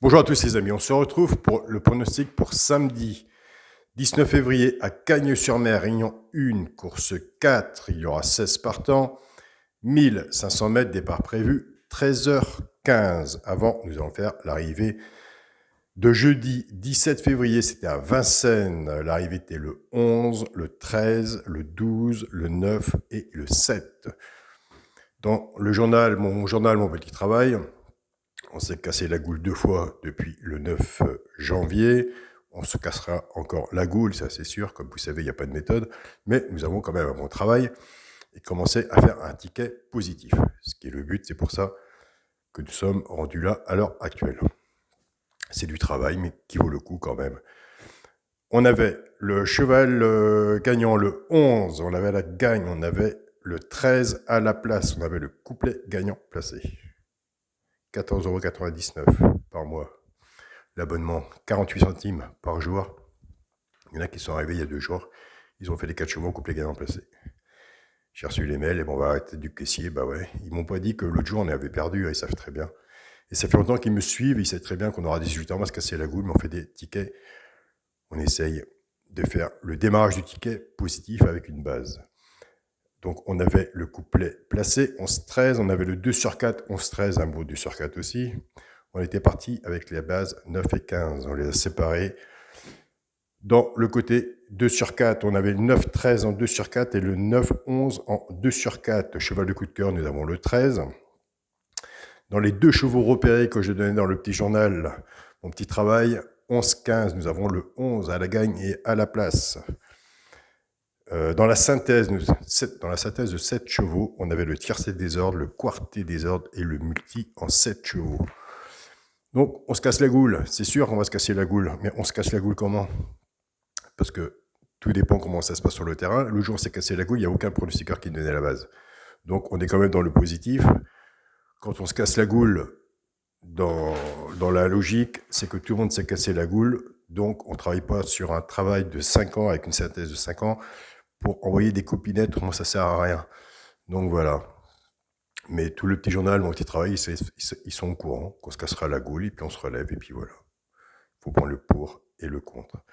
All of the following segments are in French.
Bonjour à tous les amis, on se retrouve pour le pronostic pour samedi 19 février à Cagnes-sur-Mer, Réunion 1, course 4, il y aura 16 partants, 1500 mètres, départ prévu, 13h15. Avant, nous allons faire l'arrivée de jeudi 17 février, c'était à Vincennes, l'arrivée était le 11, le 13, le 12, le 9 et le 7. Dans le journal, mon petit travail, on s'est cassé la goule 2 fois depuis le 9 janvier. On se cassera encore la goule, ça c'est sûr. Comme vous savez, il n'y a pas de méthode. Mais nous avons quand même un bon travail et commencé à faire un ticket positif. Ce qui est le but, c'est pour ça que nous sommes rendus là à l'heure actuelle. C'est du travail, mais qui vaut le coup quand même. On avait le cheval gagnant le 11, on avait la gagne, on avait le 13 à la place, on avait le couplet gagnant placé. 14,99 € par mois. L'abonnement, 48 centimes par jour. Il y en a qui sont arrivés il y a 2 jours. Ils ont fait les 4 chevaux, couplet gagnant placé. J'ai reçu les mails et bon, on va arrêter du caissier. Bah ouais, ils m'ont pas dit que l'autre jour on avait perdu, ils savent très bien. Et ça fait longtemps qu'ils me suivent, ils savent très bien qu'on aura 18 ans, on va se casser la goule, mais on fait des tickets. On essaye de faire le démarrage du ticket positif avec une base. Donc on avait le couplet placé, 11-13, on avait le 2 sur 4, 11-13, un beau 2 sur 4 aussi. On était parti avec les bases 9 et 15, on les a séparés. Dans le côté 2 sur 4, on avait le 9-13 en 2 sur 4 et le 9-11 en 2 sur 4. Cheval de coup de cœur, nous avons le 13. Dans les 2 chevaux repérés que je donnais dans le petit journal, mon petit travail, 11-15, nous avons le 11 à la gagne et à la place. Dans la synthèse de 7 chevaux, on avait le tiercé des ordres, le quarté des ordres et le multi en 7 chevaux. Donc, on se casse la goule. C'est sûr qu'on va se casser la goule. Mais on se casse la goule comment? Parce que tout dépend comment ça se passe sur le terrain. Le jour où on s'est cassé la goule, il n'y a aucun pronostiqueur qui donnait la base. Donc, on est quand même dans le positif. Quand on se casse la goule, dans la logique, c'est que tout le monde s'est cassé la goule. Donc, on ne travaille pas sur un travail de 5 ans avec une synthèse de 5 ans pour envoyer des copinettes. Moi, ça sert à rien. Donc, voilà. Mais tout le petit journal, mon petit travail, ils sont au courant qu'on se cassera la goule et puis on se relève et puis voilà. Il faut prendre le pour et le contre.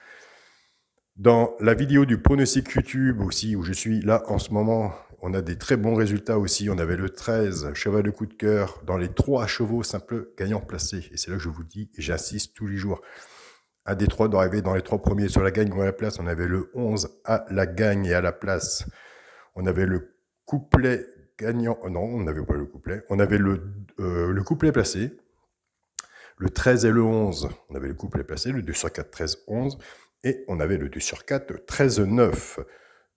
Dans la vidéo du pronostic YouTube aussi, où je suis là en ce moment, on a des très bons résultats aussi. On avait le 13, cheval de coup de cœur, dans les 3 chevaux simples gagnants placés. Et c'est là que je vous dis, et j'insiste tous les jours, un des 3 doit arriver dans les 3 premiers sur la gagne ou à la place. On avait le 11 à la gagne et à la place. On avait le couplet gagnant. Non, on n'avait pas le couplet. On avait le couplet placé. Le 13 et le 11, on avait le couplet placé. Le 2 sur 4, 13, 11. Et on avait le 2 sur 4, 13, 9.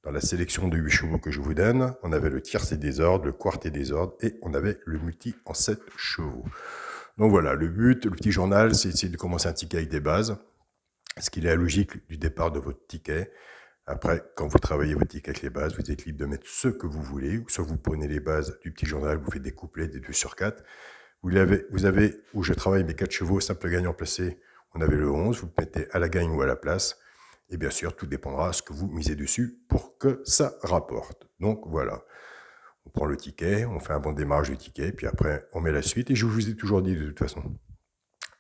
Dans la sélection de 8 chevaux que je vous donne, on avait le tiercé des ordres, le quarté des ordres, et on avait le multi en 7 chevaux. Donc voilà, le but, le petit journal, c'est essayer de commencer un ticket avec des bases, ce qui est la logique du départ de votre ticket. Après, quand vous travaillez votre ticket avec les bases, vous êtes libre de mettre ce que vous voulez, ou soit vous prenez les bases du petit journal, vous faites des couplets, des 2 sur 4. Vous avez, où je travaille mes 4 chevaux, simple gagnant placé, on avait le 11, vous le mettez à la gagne ou à la place. Et bien sûr, tout dépendra de ce que vous misez dessus pour que ça rapporte. Donc voilà, on prend le ticket, on fait un bon démarrage du ticket, puis après on met la suite. Et je vous ai toujours dit de toute façon,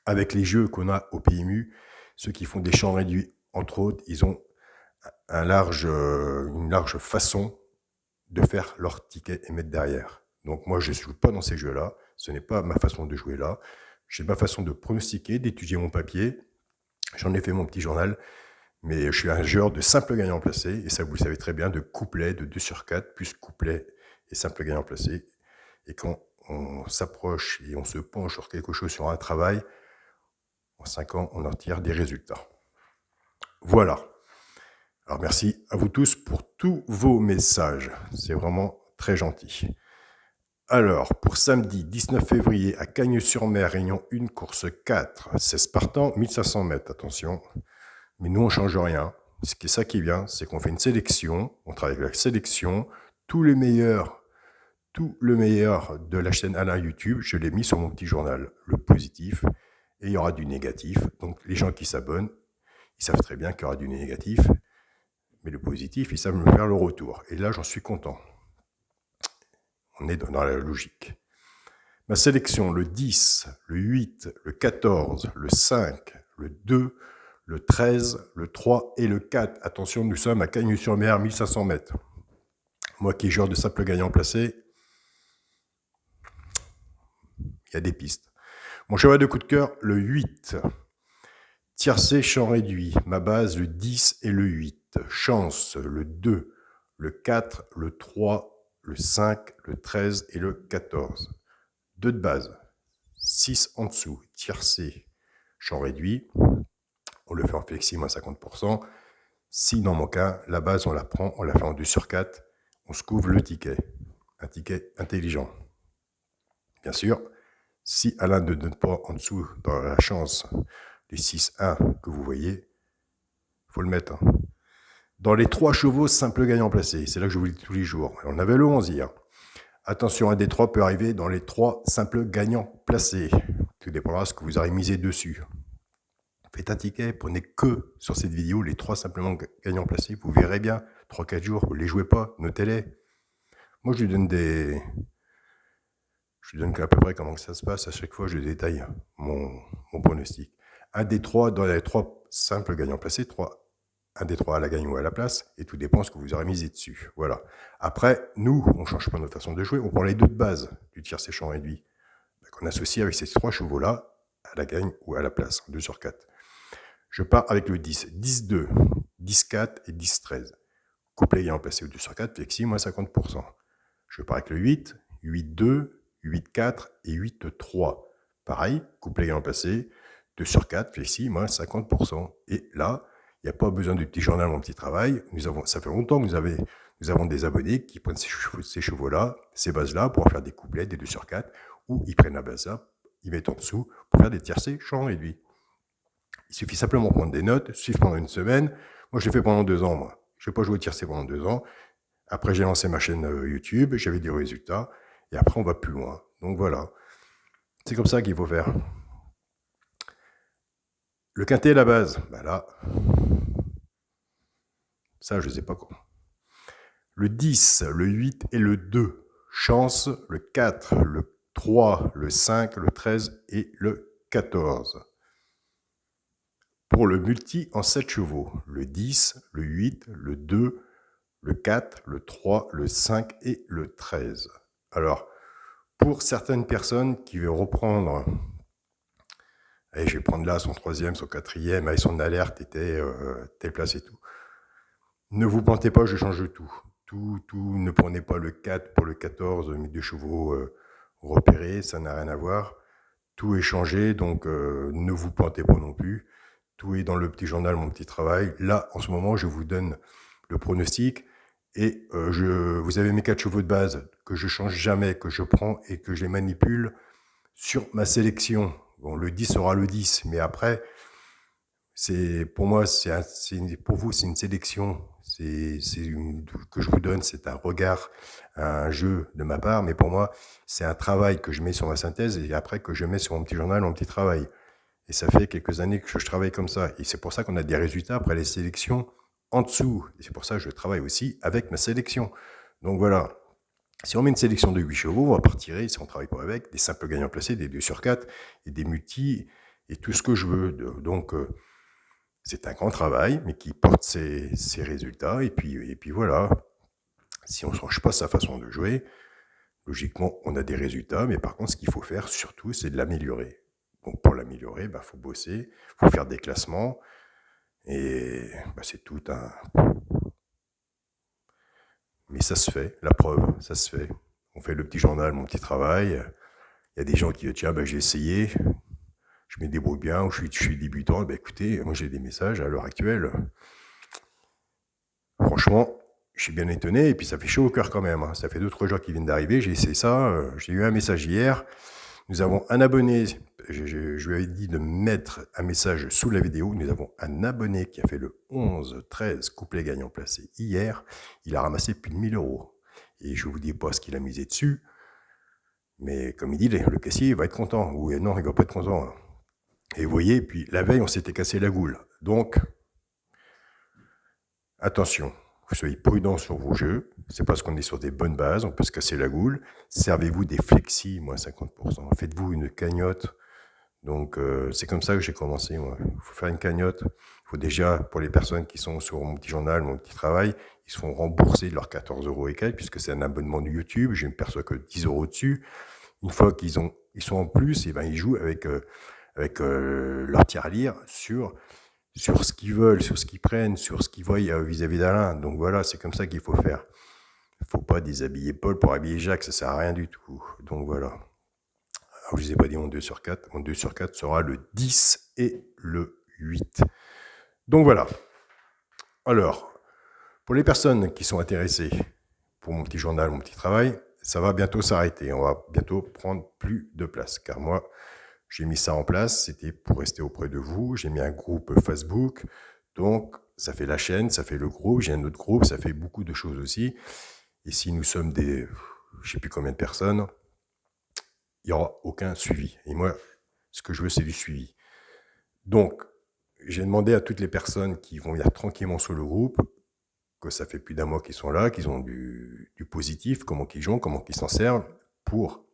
avec les jeux qu'on a au PMU, ceux qui font des champs réduits, entre autres, ils ont une large façon de faire leur ticket et mettre derrière. Donc moi, je ne joue pas dans ces jeux-là, ce n'est pas ma façon de jouer là. J'ai ma façon de pronostiquer, d'étudier mon papier. J'en ai fait mon petit journal. Mais je suis un joueur de simple gagnant placé, et ça vous le savez très bien, de couplet, de 2 sur 4, plus couplet et simple gagnant placé. Et quand on s'approche et on se penche sur quelque chose, sur un travail, en 5 ans, on en tire des résultats. Voilà. Alors merci à vous tous pour tous vos messages. C'est vraiment très gentil. Alors, pour samedi 19 février à Cagnes-sur-Mer, Réunion 1, course 4, 16 partants, 1500 mètres, attention. Mais nous, on ne change rien. Ce qui est ça qui est bien, c'est qu'on fait une sélection, on travaille avec la sélection, tout le meilleur de la chaîne Alain YouTube, je l'ai mis sur mon petit journal, le positif, et il y aura du négatif. Donc les gens qui s'abonnent, ils savent très bien qu'il y aura du négatif, mais le positif, ils savent me faire le retour. Et là, j'en suis content. On est dans la logique. Ma sélection, le 10, le 8, le 14, le 5, le 2, le 13, le 3 et le 4. Attention, nous sommes à Cagnes-sur-Mer, 1500 mètres. Moi qui est joueur de simple gagnant placé, il y a des pistes. Mon cheval de coup de cœur, le 8. Tiercé, champ réduit. Ma base, le 10 et le 8. Chance, le 2, le 4, le 3, le 5, le 13 et le 14. 2 de base. 6 en dessous. Tiercé, champ réduit. On le fait en flexi, moins 50%. Si dans mon cas, la base, on la prend, on la fait en 2 sur 4. On se couvre le ticket. Un ticket intelligent. Bien sûr, si Alain ne donne pas en dessous dans la chance les 6-1 que vous voyez, il faut le mettre. Dans les 3 chevaux simple gagnant placé, c'est là que je vous le dis tous les jours. On avait le 11 hier. Attention, un des 3 peut arriver dans les 3 simples gagnants placés. Tout dépendra de ce que vous aurez misé dessus. Faites un ticket, prenez que sur cette vidéo les 3 simplement gagnants placés. Vous verrez bien, 3-4 jours, vous ne les jouez pas, notez-les. Moi, je lui donne à peu près comment que ça se passe. À chaque fois, je détaille mon pronostic. Un des 3 dans les 3 simples gagnants placés, un des 3 à la gagne ou à la place, et tout dépend de ce que vous aurez misé dessus. Voilà. Après, nous, on ne change pas notre façon de jouer, on prend les 2 de base du tiercé champ réduit, qu'on associe avec ces 3 chevaux-là à la gagne ou à la place, 2 sur 4. Je pars avec le 10, 10-2, 10-4 et 10-13. Couplet gagnant placé au 2 sur 4, flexi, moins 50%. Je pars avec le 8, 8-2, 8-4 et 8-3. Pareil, couplet gagnant placé, 2 sur 4, flexi, moins 50%. Et là, il n'y a pas besoin du petit journal, mon petit travail. Ça fait longtemps que nous avons des abonnés qui prennent ces chevaux-là, ces bases-là, pour en faire des couplets, des 2 sur 4, ou ils prennent la base-là, ils mettent en dessous pour faire des tiercés champ réduit. Il suffit simplement de prendre des notes, suivre pendant une semaine. Moi, je l'ai fait pendant 2 ans, moi. Je n'ai pas joué au tiercé pendant 2 ans. Après, j'ai lancé ma chaîne YouTube, j'avais des résultats, et après, on va plus loin. Donc voilà, c'est comme ça qu'il faut faire. Le quintet à la base, ben là, ça, je ne sais pas quoi. Le 10, le 8 et le 2. Chance, le 4, le 3, le 5, le 13 et le 14. Pour le multi en 7 chevaux, le 10, le 8, le 2, le 4, le 3, le 5 et le 13. Alors, pour certaines personnes qui veulent reprendre, allez, je vais prendre là son 3e, son 4e, avec son alerte était telle place et tout. Ne vous plantez pas, je change tout. Ne prenez pas le 4 pour le 14, mes 2 chevaux repérés, ça n'a rien à voir. Tout est changé, donc ne vous plantez pas non plus. Tout est dans le petit journal, mon petit travail. Là, en ce moment, je vous donne le pronostic. Et vous avez mes 4 chevaux de base que je change jamais, que je prends et que je les manipule sur ma sélection. Bon, le 10 sera le 10, mais après, pour moi, pour vous, c'est une sélection. Que je vous donne, c'est un regard, un jeu de ma part, mais pour moi, c'est un travail que je mets sur ma synthèse et après que je mets sur mon petit journal, mon petit travail. Et ça fait quelques années que je travaille comme ça. Et c'est pour ça qu'on a des résultats après les sélections en dessous. Et c'est pour ça que je travaille aussi avec ma sélection. Donc voilà. Si on met une sélection de 8 chevaux, on va partir, si on ne travaille pas avec, des simples gagnants placés, des 2 sur 4, et des multis, et tout ce que je veux. Donc, c'est un grand travail, mais qui porte ses résultats. Et puis voilà. Si on ne change pas sa façon de jouer, logiquement, on a des résultats. Mais par contre, ce qu'il faut faire, surtout, c'est de l'améliorer. Donc pour l'améliorer, il faut bosser, il faut faire des classements, et c'est tout un... Mais ça se fait, la preuve, ça se fait. On fait le petit journal, mon petit travail. Il y a des gens qui disent, tiens, j'ai essayé, je me débrouille bien, ou je suis débutant. Écoutez, moi j'ai des messages à l'heure actuelle. Franchement, je suis bien étonné, et puis ça fait chaud au cœur quand même. Ça fait 2-3 jours qui viennent d'arriver, j'ai essayé ça, j'ai eu un message hier. Nous avons un abonné, je lui avais dit de mettre un message sous la vidéo. Nous avons un abonné qui a fait le 11-13 couplet gagnant placé hier. Il a ramassé plus de 1000 €. Et je ne vous dis pas ce qu'il a misé dessus. Mais comme il dit, le caissier il va être content. Ou non, il ne va pas être content. Et vous voyez, puis la veille, on s'était cassé la goule. Donc, attention, vous soyez prudents sur vos jeux. C'est parce qu'on est sur des bonnes bases, on peut se casser la goule. Servez-vous des flexi, moins 50%. Faites-vous une cagnotte. Donc, c'est comme ça que j'ai commencé, moi. Il faut faire une cagnotte. Il faut déjà, pour les personnes qui sont sur mon petit journal, mon petit travail, ils se font rembourser de leurs 14 euros et quelques, puisque c'est un abonnement de YouTube. Je ne perçois que 10 euros dessus. Une fois ils sont en plus, et ben, ils jouent avec leur tirelire sur ce qu'ils veulent, sur ce qu'ils prennent, sur ce qu'ils voient vis-à-vis d'Alain. Donc voilà, c'est comme ça qu'il faut faire. Il ne faut pas déshabiller Paul pour habiller Jacques, ça ne sert à rien du tout. Donc voilà. Alors, je ne vous ai pas dit mon 2 sur 4. Mon 2 sur 4 sera le 10 et le 8. Donc voilà. Alors, pour les personnes qui sont intéressées pour mon petit journal, mon petit travail, ça va bientôt s'arrêter. On va bientôt prendre plus de place. Car moi, j'ai mis ça en place, c'était pour rester auprès de vous. J'ai mis un groupe Facebook. Donc, ça fait la chaîne, ça fait le groupe. J'ai un autre groupe, ça fait beaucoup de choses aussi. Et si nous sommes je ne sais plus combien de personnes, il n'y aura aucun suivi. Et moi, ce que je veux, c'est du suivi. Donc, j'ai demandé à toutes les personnes qui vont venir tranquillement sur le groupe, que ça fait plus d'un mois qu'ils sont là, qu'ils ont du positif, comment qu'ils jouent, comment qu'ils s'en servent, pour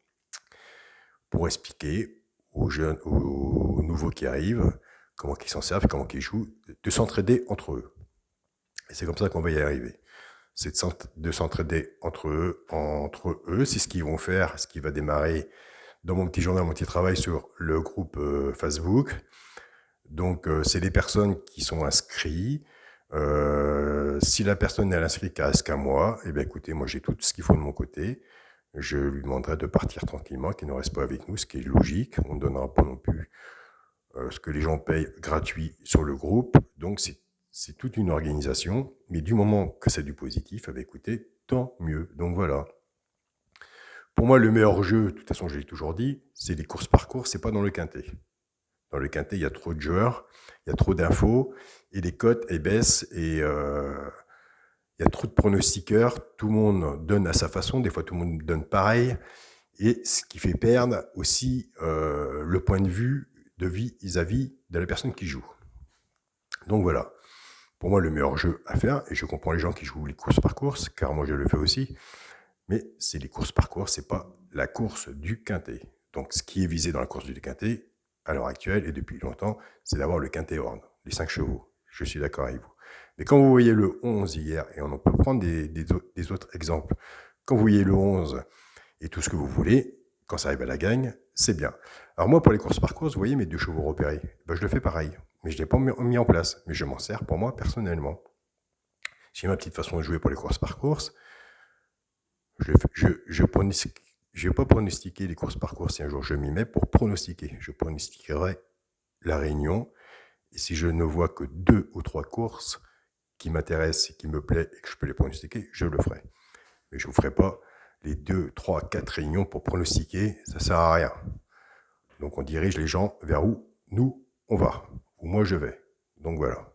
expliquer aux jeunes, aux nouveaux qui arrivent, comment qu'ils s'en servent, comment qu'ils jouent, de s'entraider entre eux. Et c'est comme ça qu'on va y arriver. C'est de s'entraider entre eux. C'est ce qu'ils vont faire, ce qui va démarrer dans mon petit journal, mon petit travail sur le groupe Facebook. Donc, c'est des personnes qui sont inscrites. Si la personne est inscrite qu'à moi, eh bien, écoutez, moi, j'ai tout ce qu'il faut de mon côté. Je lui demanderai de partir tranquillement, qu'il ne reste pas avec nous, ce qui est logique. On ne donnera pas non plus ce que les gens payent gratuit sur le groupe. Donc, c'est toute une organisation. Mais du moment que c'est du positif, eh bien, écoutez, tant mieux. Donc, voilà. Pour moi, le meilleur jeu, de toute façon, je l'ai toujours dit, c'est les courses-parcours, c'est pas dans le quintet. Dans le quintet, il y a trop de joueurs, il y a trop d'infos, et les cotes, elles baissent, et il y a trop de pronostiqueurs, tout le monde donne à sa façon, des fois tout le monde donne pareil, et ce qui fait perdre aussi le point de vue vis-à-vis de la personne qui joue. Donc voilà, pour moi le meilleur jeu à faire, et je comprends les gens qui jouent les courses par course, car moi je le fais aussi, mais c'est les courses par course, c'est pas la course du quintet. Donc ce qui est visé dans la course du quintet, à l'heure actuelle et depuis longtemps, c'est d'avoir le quintet horn, les 5 chevaux. Je suis d'accord avec vous. Mais quand vous voyez le 11 hier, et on peut prendre des autres exemples, quand vous voyez le 11 et tout ce que vous voulez, quand ça arrive à la gagne, c'est bien. Alors moi, pour les courses par course, vous voyez mes 2 chevaux repérés, ben, je le fais pareil, mais je ne l'ai pas mis en place, mais je m'en sers pour moi personnellement. J'ai ma petite façon de jouer pour les courses par course. Je vais pas pronostiquer les courses par course si un jour je m'y mets pour pronostiquer. Je pronostiquerai la réunion. Et si je ne vois que 2 ou 3 courses qui m'intéressent et qui me plaisent et que je peux les pronostiquer, je le ferai. Mais je ne vous ferai pas les 2, 3, 4 réunions pour pronostiquer. Ça ne sert à rien. Donc on dirige les gens vers où nous, on va. Où moi, je vais. Donc voilà.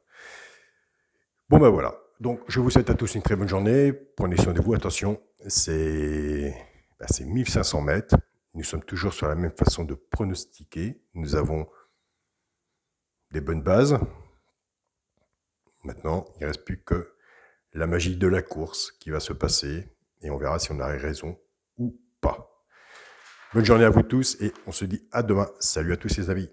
Bon ben voilà. Donc je vous souhaite à tous une très bonne journée. Prenez soin de vous. Attention, c'est 1500 mètres. Nous sommes toujours sur la même façon de pronostiquer. Nous avons des bonnes bases. Maintenant, il ne reste plus que la magie de la course qui va se passer et on verra si on a raison ou pas. Bonne journée à vous tous et on se dit à demain. Salut à tous les amis.